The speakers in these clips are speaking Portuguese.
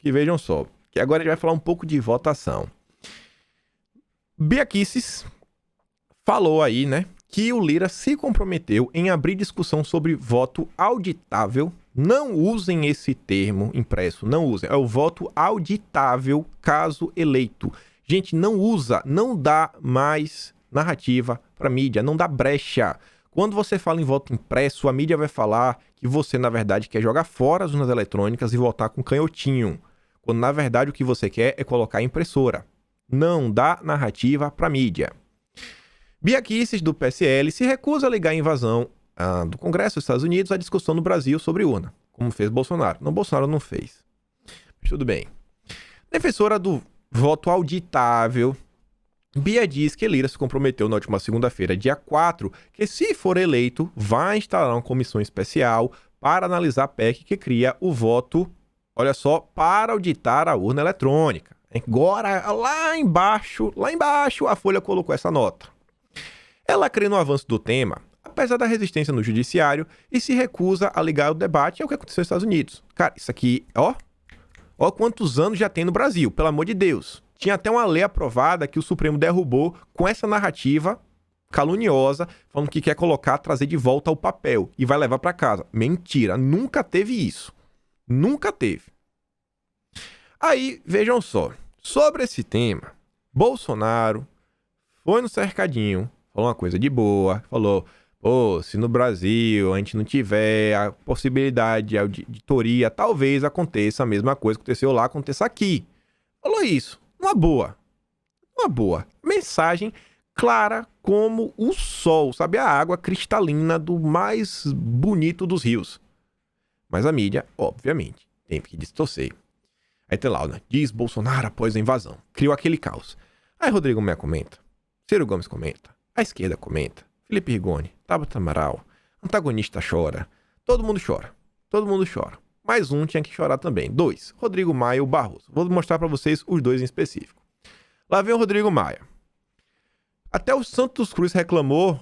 que vejam só, que agora a gente vai falar um pouco de votação. Bia Kicis falou aí, né, que o Lira se comprometeu em abrir discussão sobre voto auditável. Não usem esse termo impresso, não usem. É o voto auditável caso eleito. Gente, não usa, não dá mais narrativa para mídia, não dá brecha. Quando você fala em voto impresso, a mídia vai falar que você, na verdade, quer jogar fora as urnas eletrônicas e votar com canhotinho. Quando, na verdade, o que você quer é colocar a impressora. Não dá narrativa para mídia. Bia Kicis, do PSL, se recusa a ligar a invasão do Congresso dos Estados Unidos à discussão no Brasil sobre urna, como fez Bolsonaro. Não, Bolsonaro não fez. Mas tudo bem. Defensora do voto auditável, Bia diz que Lira se comprometeu na última segunda-feira, dia 4, que se for eleito, vai instalar uma comissão especial para analisar a PEC que cria o voto, olha só, para auditar a urna eletrônica. Agora, lá embaixo, a Folha colocou essa nota. Ela crê no avanço do tema, apesar da resistência no judiciário, e se recusa a ligar o debate ao que aconteceu nos Estados Unidos. Cara, isso aqui, ó quantos anos já tem no Brasil, pelo amor de Deus. Tinha até uma lei aprovada que o Supremo derrubou com essa narrativa caluniosa, falando que quer trazer de volta ao papel e vai levar para casa. Mentira, nunca teve isso. Nunca teve. Aí, vejam só, sobre esse tema, Bolsonaro foi no cercadinho, falou uma coisa de boa, falou, se no Brasil a gente não tiver a possibilidade de auditoria, talvez aconteça a mesma coisa que aconteceu lá, aconteça aqui. Falou isso, uma boa. Mensagem clara como o sol, sabe? A água cristalina do mais bonito dos rios. Mas a mídia, obviamente, tem que distorcer. Aí tem lá, né? Diz Bolsonaro após a invasão. Criou aquele caos. Aí Rodrigo Maia comenta. Ciro Gomes comenta. A esquerda comenta. Felipe Rigoni. Tabata Amaral. Antagonista chora. Todo mundo chora. Mais um tinha que chorar também. 2. Rodrigo Maia e o Barroso. Vou mostrar pra vocês os dois em específico. Lá vem o Rodrigo Maia. Até o Santos Cruz reclamou,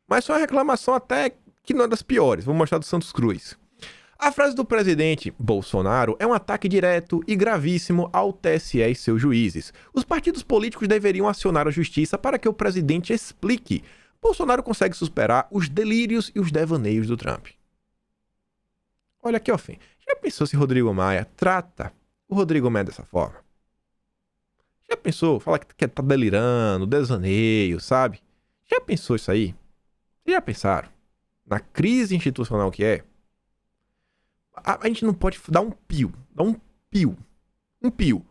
mas foi uma reclamação até que não é das piores. Vou mostrar do Santos Cruz. A frase do presidente Bolsonaro é um ataque direto e gravíssimo ao TSE e seus juízes. Os partidos políticos deveriam acionar a justiça para que o presidente explique. Bolsonaro consegue superar os delírios e os devaneios do Trump. Olha aqui, ó, fim. Já pensou se Rodrigo Maia trata o Rodrigo Maia dessa forma? Já pensou? Fala que tá delirando, devaneio, sabe? Já pensou isso aí? Já pensaram? Na crise institucional que é? A gente não pode dar um pio.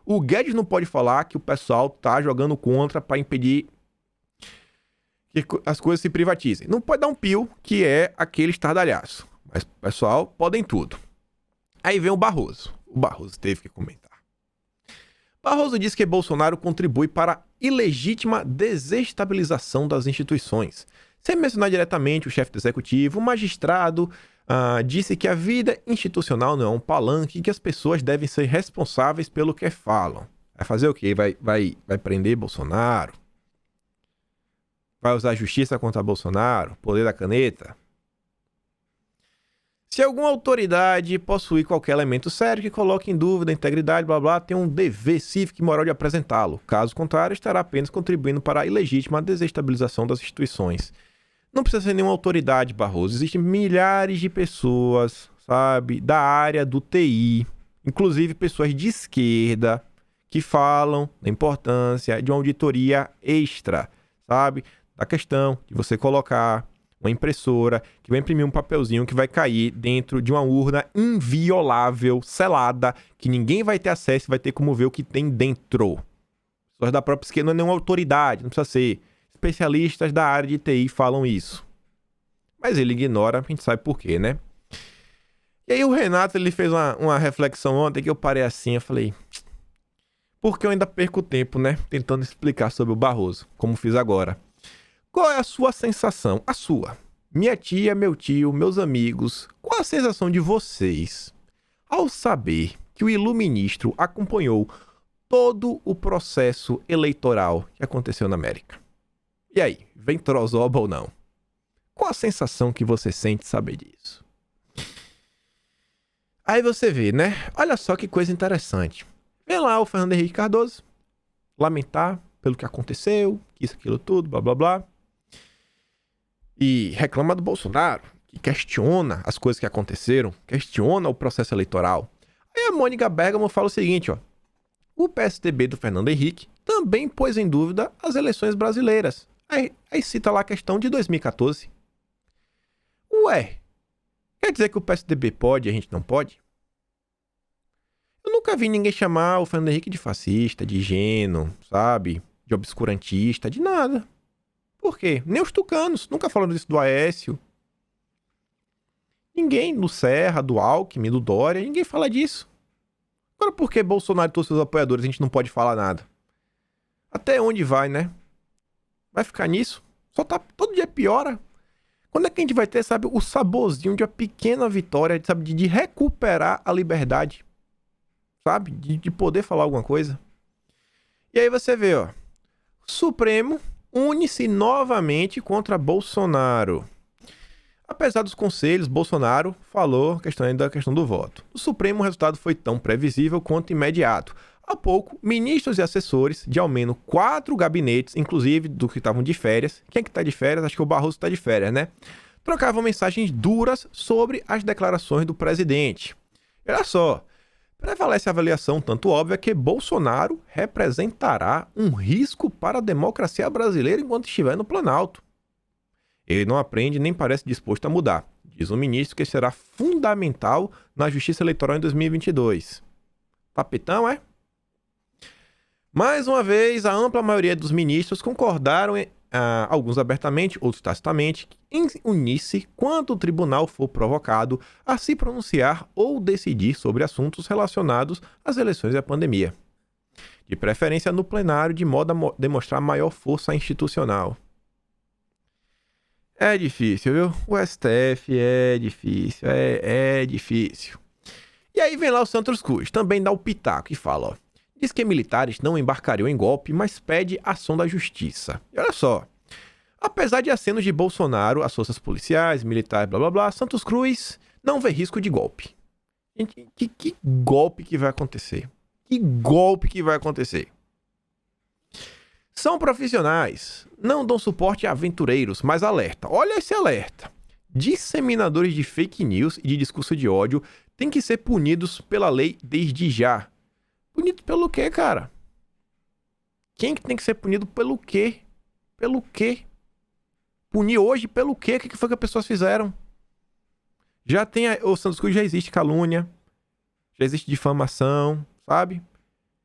O Guedes não pode falar que o pessoal tá jogando contra para impedir que as coisas se privatizem. Não pode dar um pio, que é aquele estardalhaço. Mas o pessoal podem tudo. Aí vem o Barroso. O Barroso teve que comentar. Barroso disse que Bolsonaro contribui para a ilegítima desestabilização das instituições. Sem mencionar diretamente o chefe do executivo, o magistrado disse que a vida institucional não é um palanque e que as pessoas devem ser responsáveis pelo que falam. Vai fazer o quê? Vai prender Bolsonaro? Vai usar a justiça contra Bolsonaro? Poder da caneta? Se alguma autoridade possuir qualquer elemento sério que coloque em dúvida a integridade, tem um dever cívico e moral de apresentá-lo. Caso contrário, estará apenas contribuindo para a ilegítima desestabilização das instituições. Não precisa ser nenhuma autoridade, Barroso. Existem milhares de pessoas, sabe, da área do TI, inclusive pessoas de esquerda, que falam da importância de uma auditoria extra, sabe, da questão de você colocar uma impressora que vai imprimir um papelzinho que vai cair dentro de uma urna inviolável, selada, que ninguém vai ter acesso e vai ter como ver o que tem dentro. Pessoas da própria esquerda, não é nenhuma autoridade, não precisa ser. Especialistas da área de TI falam isso. Mas ele ignora, a gente sabe por quê, né? E aí o Renato, ele fez uma reflexão ontem que eu parei assim, eu falei... Porque eu ainda perco tempo, né? Tentando explicar sobre o Barroso, como fiz agora. Qual é a sua sensação? A sua. Minha tia, meu tio, meus amigos. Qual a sensação de vocês ao saber que o iluministro acompanhou todo o processo eleitoral que aconteceu na América? E aí, vem trozoba ou não? Qual a sensação que você sente saber disso? Aí você vê, né? Olha só que coisa interessante. Vem lá o Fernando Henrique Cardoso lamentar pelo que aconteceu, isso, aquilo tudo, blá, blá, blá. E reclama do Bolsonaro, que questiona as coisas que aconteceram, questiona o processo eleitoral. Aí a Mônica Bergamo fala o seguinte, ó. O PSDB do Fernando Henrique também pôs em dúvida as eleições brasileiras. Aí cita lá a questão de 2014. Ué, quer dizer que o PSDB pode e a gente não pode? Eu nunca vi ninguém chamar o Fernando Henrique de fascista, de ingênuo, sabe? De obscurantista, de nada. Por quê? Nem os tucanos, nunca falaram disso do Aécio. Ninguém, do Serra, do Alckmin, do Dória, ninguém fala disso. Agora por que Bolsonaro e todos seus apoiadores a gente não pode falar nada? Até onde vai, né? Vai ficar nisso? Só tá, todo dia piora. Quando é que a gente vai ter, sabe, o saborzinho de uma pequena vitória, sabe, de recuperar a liberdade? Sabe? De poder falar alguma coisa. E aí você vê, ó. Supremo une-se novamente contra Bolsonaro. Apesar dos conselhos, Bolsonaro falou da questão do voto. No Supremo, o resultado foi tão previsível quanto imediato. Há pouco, ministros e assessores de ao menos 4 gabinetes, inclusive do que estavam de férias. Quem é que tá de férias? Acho que o Barroso tá de férias, né? Trocavam mensagens duras sobre as declarações do presidente. E olha só, prevalece a avaliação tanto óbvia que Bolsonaro representará um risco para a democracia brasileira enquanto estiver no Planalto. Ele não aprende nem parece disposto a mudar. Diz o ministro que será fundamental na justiça eleitoral em 2022. Tapetão, é? Mais uma vez, a ampla maioria dos ministros concordaram, alguns abertamente, outros tacitamente, em unir-se quando o tribunal for provocado a se pronunciar ou decidir sobre assuntos relacionados às eleições e à pandemia. De preferência no plenário, de modo a demonstrar maior força institucional. É difícil, viu? O STF é difícil, é difícil. E aí vem lá o Santos Cruz, também dá o pitaco e fala, ó. Diz que militares não embarcariam em golpe, mas pede ação da justiça. E olha só, apesar de acenos de Bolsonaro, as forças policiais, militares, blá blá blá, Santos Cruz não vê risco de golpe. Gente, que golpe que vai acontecer? Que golpe que vai acontecer? São profissionais, não dão suporte a aventureiros, mas alerta. Olha esse alerta. Disseminadores de fake news e de discurso de ódio têm que ser punidos pela lei desde já. Punido pelo quê, cara? Quem que tem que ser punido pelo quê? Pelo quê? Punir hoje pelo quê? O que foi que as pessoas fizeram? Já tem... O Santos Cruz já existe calúnia, já existe difamação, sabe?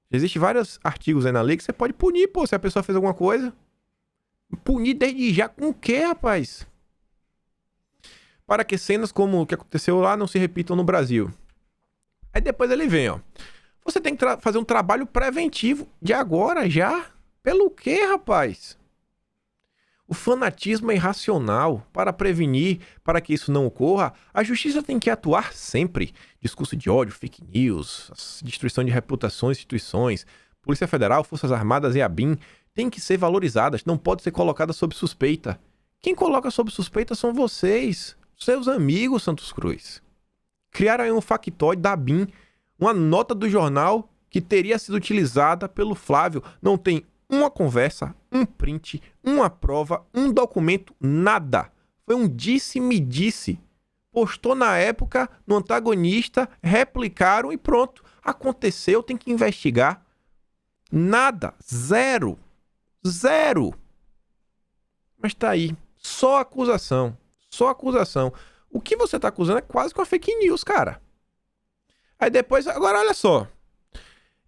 Já existe vários artigos aí na lei que você pode punir, pô, se a pessoa fez alguma coisa. Punir desde já com o quê, rapaz? Para que cenas como o que aconteceu lá não se repitam no Brasil. Aí depois ele vem, ó. Você tem que fazer um trabalho preventivo de agora já? Pelo quê, rapaz? O fanatismo é irracional. Para prevenir, para que isso não ocorra, a justiça tem que atuar sempre. Discurso de ódio, fake news, destruição de reputações e instituições, Polícia Federal, Forças Armadas e a ABIN têm que ser valorizadas, não pode ser colocada sob suspeita. Quem coloca sob suspeita são vocês, seus amigos, Santos Cruz. Criaram aí um factoide da ABIN, uma nota do jornal que teria sido utilizada pelo Flávio. Não tem uma conversa, um print, uma prova, um documento, nada. Foi um disse-me-disse. Postou na época no antagonista, replicaram e pronto. Aconteceu, tem que investigar. Nada. Zero. Zero. Mas tá aí. Só acusação. Só acusação. O que você tá acusando é quase que uma fake news, cara. Aí depois, agora olha só.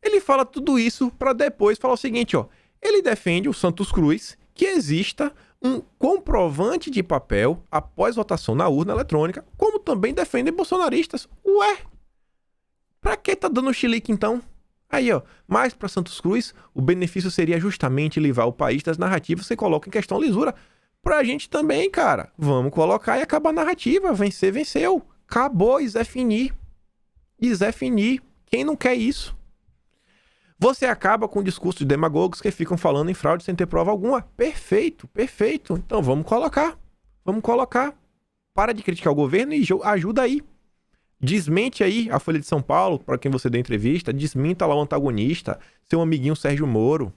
Ele fala tudo isso pra depois falar o seguinte, ó. Ele defende o Santos Cruz que exista um comprovante de papel após votação na urna eletrônica, como também defendem bolsonaristas. Ué, pra que tá dando chilique então? Aí, ó, mas pra Santos Cruz, o benefício seria justamente livrar o país das narrativas que coloca em questão a lisura. Pra gente também, cara. Vamos colocar e acabar a narrativa. Vencer, venceu. Acabou, Zé Fini. E Zé Fini. Quem não quer isso? Você acaba com o discurso de demagogos que ficam falando em fraude sem ter prova alguma. Perfeito, perfeito. Então vamos colocar. Vamos colocar. Para de criticar o governo e ajuda aí. Desmente aí a Folha de São Paulo, para quem você deu entrevista, desminta lá o antagonista, seu amiguinho Sérgio Moro.